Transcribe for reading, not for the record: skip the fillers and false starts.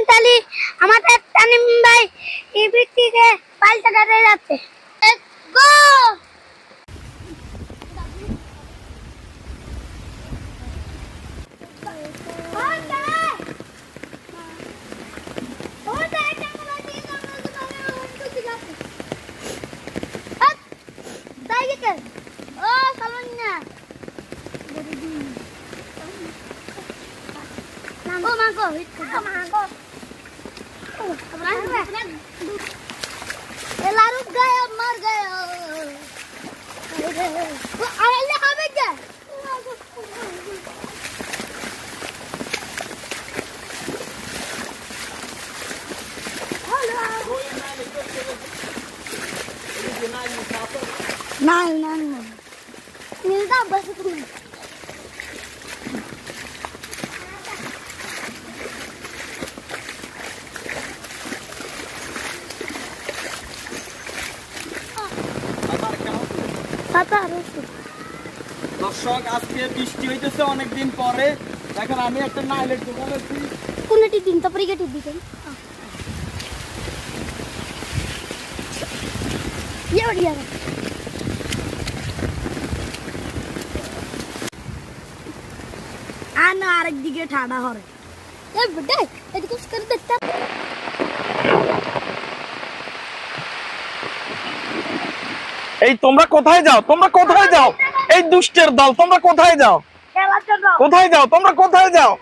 তালি আমাদের তানিম ভাই এই ব্যক্তিকে পাল্টা করে যাচ্ছে। গো लारूक गया मर गया अरे हमें क्या नहीं मिलता बस तुम्हें দর্শক আজকে বৃষ্টি হইতেছে অনেকদিন পরে। দেখেন আমি একটা নাইলের দোকানে আছি। কোনটি দিন তো পরীক্ষা টিপ দিতেন ये बढ़िया है आना आरेक दिके ठाड़ा हो रे ए बड़े ये कुछ कर देता এই তোমরা কোথায় যাও? তোমরা কোথায় যাও? এই দুষ্টের দল তোমরা কোথায় যাও? খেলার জন্য কোথায় যাও? তোমরা কোথায় যাও?